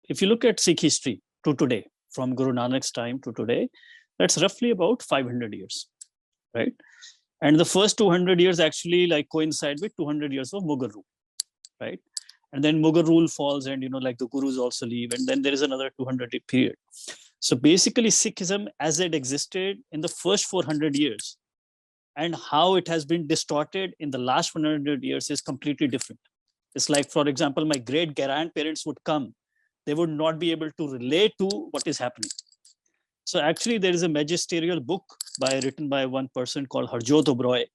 If you look at Sikh history to today, from Guru Nanak's time to today, that's roughly about 500 years, right? And the first 200 years actually like coincide with 200 years of Mughal rule, right? And then Mughal rule falls, and like the Gurus also leave, and then there is another 200 period. So basically, Sikhism as it existed in the first 400 years and how it has been distorted in the last 100 years is completely different. It's like, for example, my great grandparents would come, they would not be able to relate to what is happening. So actually, there is a magisterial book written by one person called Harjot Oberoi.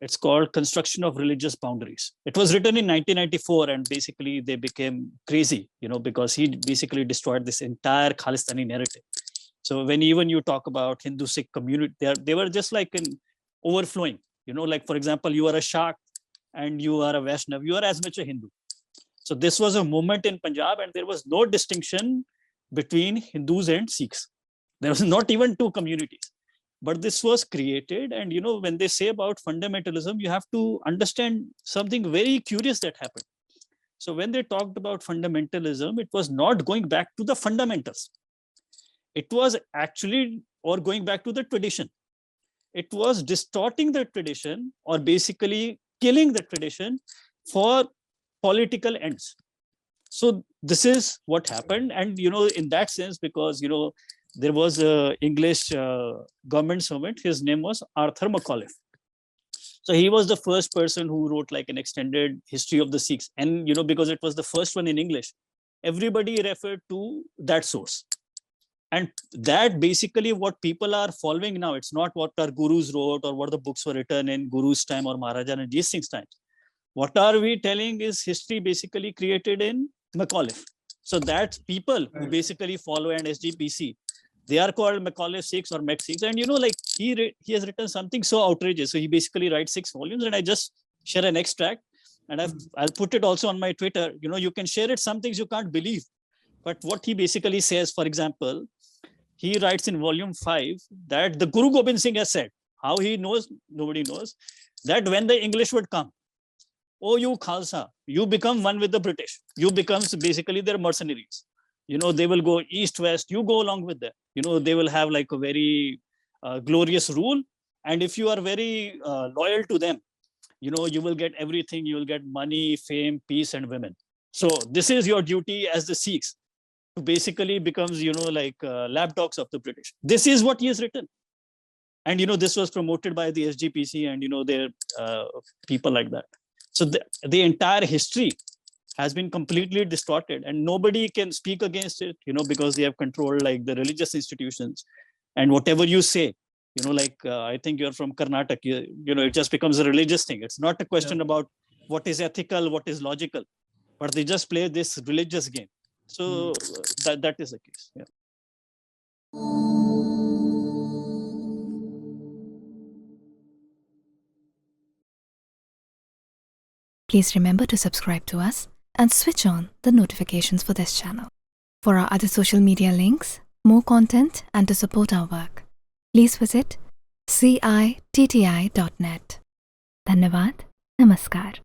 It's called Construction of Religious Boundaries. It was written in 1994, and basically they became crazy, because he basically destroyed this entire Khalistani narrative. So when even you talk about Hindu Sikh community, they were just like in overflowing, like, for example, you are a Shak and you are a Vaishnav, you are as much a Hindu. So this was a moment in Punjab, and there was no distinction between Hindus and Sikhs. There was not even two communities. But this was created, and when they say about fundamentalism, you have to understand something very curious that happened. So when they talked about fundamentalism, it was not going back to the fundamentals. It was actually, or going back to the tradition. It was distorting the tradition, or basically killing the tradition for political ends. So this is what happened. And, in that sense, because, there was a English government servant, his name was Arthur Macauliffe. So he was the first person who wrote like an extended history of the Sikhs. And, because it was the first one in English, everybody referred to that source. And that basically what people are following now. It's not what our gurus wrote or what the books were written in Guru's time or Maharaja Ranjit Singh's time. What are we telling is history basically created in Macauliffe. So that people who basically follow an SGPC, they are called Macauliffe Sikhs or Max Sikhs. And, like he has written something so outrageous. So he basically writes 6 volumes, and I just share an extract, and I'll put it also on my Twitter. You can share it, some things you can't believe. But what he basically says, for example, he writes in volume 5 that the Guru Gobind Singh has said, how he knows, nobody knows, that when the English would come, oh, you Khalsa, you become one with the British. You become basically their mercenaries. They will go east, west, you go along with them. They will have like a very glorious rule. And if you are very loyal to them, you will get everything. You will get money, fame, peace, and women. So this is your duty as the Sikhs, to basically becomes, like lapdogs of the British. This is what he has written. And, this was promoted by the SGPC and, their people like that. So the entire history has been completely distorted, and nobody can speak against it, because they have controlled like the religious institutions. And whatever you say, I think you're from Karnataka, it just becomes a religious thing. It's not a question about what is ethical, what is logical, but they just play this religious game. So that is the case. Yeah. Please remember to subscribe to us and switch on the notifications for this channel. For our other social media links, more content, and to support our work, please visit citti.net. Dhanyavad. Namaskar.